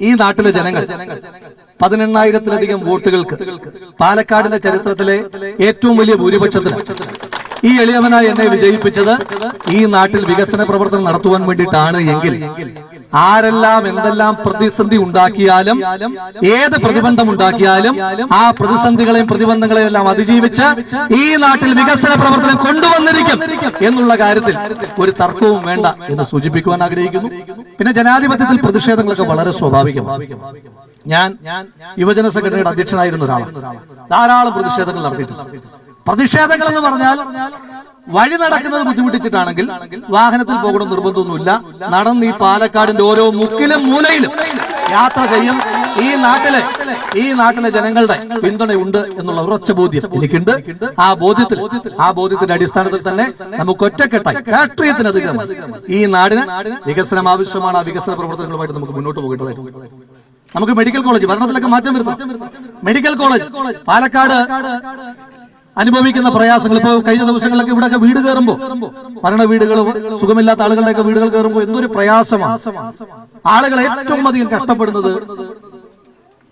ഈ നാട്ടിലെ ജനങ്ങൾ 18,000-ലധികം വോട്ടുകൾക്ക് പാലക്കാടിന്റെ ചരിത്രത്തിലെ ഏറ്റവും വലിയ ഭൂരിപക്ഷത്തിന് ഈ എളിയവനായി എന്നെ വിജയിപ്പിച്ചത് ഈ നാട്ടിൽ വികസന പ്രവർത്തനം നടത്തുവാൻ വേണ്ടിയിട്ടാണ് എങ്കിൽ ആരെല്ലാം എന്തെല്ലാം പ്രതിസന്ധി ഉണ്ടാക്കിയാലും ഏത് പ്രതിബന്ധം ഉണ്ടാക്കിയാലും ആ പ്രതിസന്ധികളെയും പ്രതിബന്ധങ്ങളെയും എല്ലാം അതിജീവിച്ച് ഈ നാട്ടിൽ വികസന പ്രവർത്തനം കൊണ്ടുവന്നിരിക്കും എന്നുള്ള കാര്യത്തിൽ ഒരു തർക്കവും വേണ്ട എന്ന് സൂചിപ്പിക്കുവാൻ ആഗ്രഹിക്കുന്നു. പിന്നെ ജനാധിപത്യത്തിൽ പ്രതിഷേധങ്ങളൊക്കെ വളരെ സ്വാഭാവികമാണ്. ഞാൻ യുവജന സെക്രട്ടറിയുടെ അധ്യക്ഷനായിരുന്ന ഒരാളാണ്. ധാരാളം പ്രതിഷേധങ്ങൾ നടത്തിയിട്ടുണ്ട്. പ്രതിഷേധങ്ങൾ എന്ന് പറഞ്ഞാൽ വഴി നടക്കുന്നത് ബുദ്ധിമുട്ടിച്ചിട്ടാണെങ്കിൽ വാഹനത്തിൽ പോകണം നിർബന്ധമൊന്നുമില്ല. നടന്ന് ഈ പാലക്കാടിന്റെ ഓരോ മുക്കിലും മൂലയിലും യാത്ര ചെയ്യും. ഈ നാട്ടിലെ ജനങ്ങളുടെ പിന്തുണയുണ്ട് എന്നുള്ള ഉറച്ച ബോധ്യം എനിക്കുണ്ട്. ആ ബോധ്യത്തിന്റെ അടിസ്ഥാനത്തിൽ തന്നെ നമുക്ക് ഒറ്റക്കെട്ടായി രാഷ്ട്രീയത്തിനധികം ഈ നാടിന് വികസനം ആവശ്യമാണ്. ആ വികസന പ്രവർത്തനങ്ങളുമായിട്ട് നമുക്ക് മുന്നോട്ട് പോകേണ്ടതായിട്ടുണ്ട്. നമുക്ക് മെഡിക്കൽ കോളേജ് ഭരണത്തിലൊക്കെ മാറ്റം വരുന്നു. മെഡിക്കൽ കോളേജ് പാലക്കാട് അനുഭവിക്കുന്ന പ്രയാസങ്ങൾ ഇപ്പോ കഴിഞ്ഞ ദിവസങ്ങളിലൊക്കെ ഇവിടെയൊക്കെ വീട് കയറുമ്പോ ഭരണ വീടുകൾ സുഖമില്ലാത്ത ആളുകളുടെയൊക്കെ വീടുകൾ കയറുമ്പോൾ എന്തൊരു പ്രയാസമാണ്. ആളുകൾ ഏറ്റവും അധികം കഷ്ടപ്പെടുന്നത്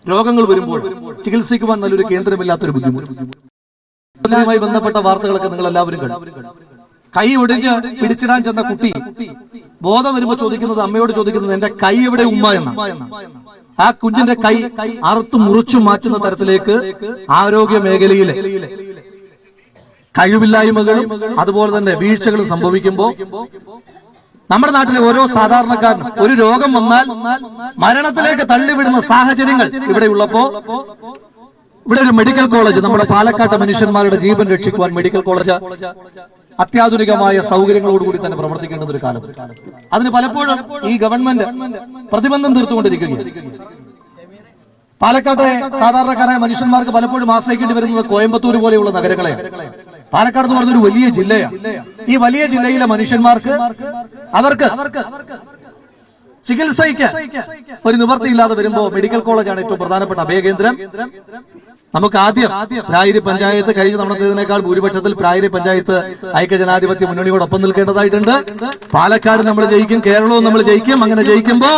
രോഗങ്ങൾ വരുമ്പോൾ ചികിത്സിക്കുവാൻ നല്ലൊരു കേന്ദ്രമില്ലാത്തൊരു ബുദ്ധിമുട്ട്. ുമായി ബന്ധപ്പെട്ട വാർത്തകളൊക്കെ നിങ്ങൾ എല്ലാവരും കണ്ടു. കൈ ഒടിഞ്ഞ് പിടിച്ചിടാൻ ചെന്ന കുട്ടി ബോധം വരുമ്പോൾ ചോദിക്കുന്നത്, അമ്മയോട് ചോദിക്കുന്നത്, എന്റെ കൈ എവിടെ ഉമ്മ എന്നാണ്. ആ കുഞ്ഞിന്റെ കൈ അറുത്തു മുറിച്ചു മാറ്റുന്ന തരത്തിലേക്ക് ആരോഗ്യ മേഖലയിലെ കഴിവില്ലായ്മകളും അതുപോലെ തന്നെ വീഴ്ചകളും സംഭവിക്കുമ്പോൾ നമ്മുടെ നാട്ടിലെ ഓരോ സാധാരണക്കാരനും ഒരു രോഗം വന്നാൽ മരണത്തിലേക്ക് തള്ളിവിടുന്ന സാഹചര്യങ്ങൾ ഇവിടെ ഉള്ളപ്പോ ഇവിടെ ഒരു മെഡിക്കൽ കോളേജ്, നമ്മുടെ പാലക്കാട്ടെ മനുഷ്യന്മാരുടെ ജീവൻ രക്ഷിക്കുവാൻ മെഡിക്കൽ കോളേജ് അത്യാധുനികമായ സൗകര്യങ്ങളോടുകൂടി തന്നെ പ്രവർത്തിക്കേണ്ട ഒരു കാലം. അതിന് പലപ്പോഴും ഈ ഗവൺമെന്റ് പ്രതിബന്ധം തീർത്തുകൊണ്ടിരിക്കുകയാണ്. പാലക്കാട്ടെ സാധാരണക്കാരായ മനുഷ്യന്മാർക്ക് പലപ്പോഴും ആശ്രയിക്കേണ്ടി വരുന്നത് കോയമ്പത്തൂർ പോലെയുള്ള നഗരങ്ങളെയാണ്. പാലക്കാട് എന്ന് പറഞ്ഞൊരു വലിയ ജില്ലയാണ്. ഈ വലിയ ജില്ലയിലെ മനുഷ്യന്മാർക്ക് അവർക്ക് ചികിത്സയ്ക്ക് ഒരു നിവൃത്തിയില്ലാതെ വരുമ്പോ മെഡിക്കൽ കോളേജാണ് ഏറ്റവും പ്രധാനപ്പെട്ട അഭയകേന്ദ്രം. നമുക്ക് ആദ്യം പ്രായരി പഞ്ചായത്ത് കഴിഞ്ഞ തവണത്തേതിനേക്കാൾ ഭൂരിപക്ഷത്തിൽ പ്രായരി പഞ്ചായത്ത് ഐക്യജനാധിപത്യ മുന്നണിയോടൊപ്പം നിൽക്കേണ്ടതായിട്ടുണ്ട്. പാലക്കാട് നമ്മൾ ജയിക്കും, കേരളവും നമ്മൾ ജയിക്കും. അങ്ങനെ ജയിക്കുമ്പോ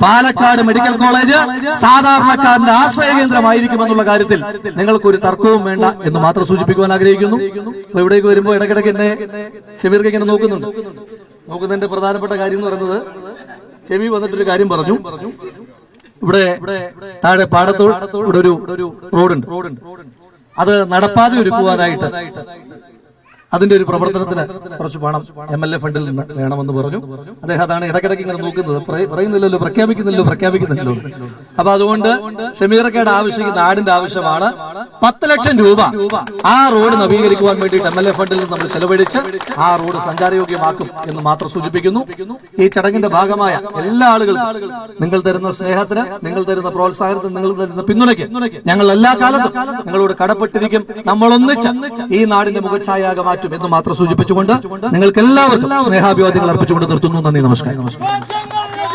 പാലക്കാട് മെഡിക്കൽ കോളേജ് സാധാരണക്കാരന്റെ ആശ്രയ കേന്ദ്രമായിരിക്കും എന്നുള്ള കാര്യത്തിൽ നിങ്ങൾക്കൊരു തർക്കവും വേണ്ട എന്ന് മാത്രം സൂചിപ്പിക്കുവാൻ ആഗ്രഹിക്കുന്നു. അപ്പൊ ഇവിടേക്ക് വരുമ്പോ ഇടയ്ക്കിടയ്ക്ക് എന്നെ ഷമീർക്ക് ഇങ്ങനെ നോക്കുന്നതിന്റെ പ്രധാനപ്പെട്ട കാര്യം എന്ന് പറയുന്നത്, ഷമീർ വന്നിട്ടൊരു കാര്യം പറഞ്ഞു. ഇവിടെ താഴെ പാടത്തോട് ഇവിടെ ഒരു റോഡുണ്ട്. അത് നടപ്പാതെ ഒരുക്കുവാനായിട്ട് അതിന്റെ ഒരു പ്രവർത്തനത്തിന് കുറച്ച് പണം MLA ഫണ്ടിൽ നിന്ന് വേണമെന്ന് പറഞ്ഞു. അദ്ദേഹം അതാണ് ഇടയ്ക്കിടയ്ക്ക് ഇങ്ങനെ നോക്കുന്നത്. പ്രഖ്യാപിക്കുന്നില്ലല്ലോ. അപ്പൊ അതുകൊണ്ട് ഷമീറക്കയുടെ ആവശ്യം നാടിന്റെ ആവശ്യമാണ്. 10 ലക്ഷം രൂപ ആ റോഡ് നവീകരിക്കുവാൻ വേണ്ടിയിട്ട് MLA ഫണ്ടിൽ നിന്ന് നമ്മൾ ചെലവഴിച്ച് ആ റോഡ് സഞ്ചാരയോഗ്യമാക്കും എന്ന് മാത്രം സൂചിപ്പിക്കുന്നു. ഈ ചടങ്ങിന്റെ ഭാഗമായ എല്ലാ ആളുകളും നിങ്ങൾ തരുന്ന സ്നേഹത്തിന്, നിങ്ങൾ തരുന്ന പ്രോത്സാഹനത്തിന്, നിങ്ങൾ തരുന്ന പിന്തുണയ്ക്ക് ഞങ്ങൾ എല്ലാ കാലത്തും നിങ്ങളോട് കടപ്പെട്ടിരിക്കും. നമ്മൾ ഒന്നിച്ച് ഈ നാടിന്റെ മുഖച്ഛായാകമാറ്റും എന്ന് മാത്രം സൂചിപ്പിച്ചുകൊണ്ട് നിങ്ങൾക്ക് എല്ലാവർക്കും സ്നേഹാഭിവാദ്യങ്ങൾ അർപ്പിച്ചുകൊണ്ട് നിർത്തുന്നു. നന്ദി, നമസ്കാരം.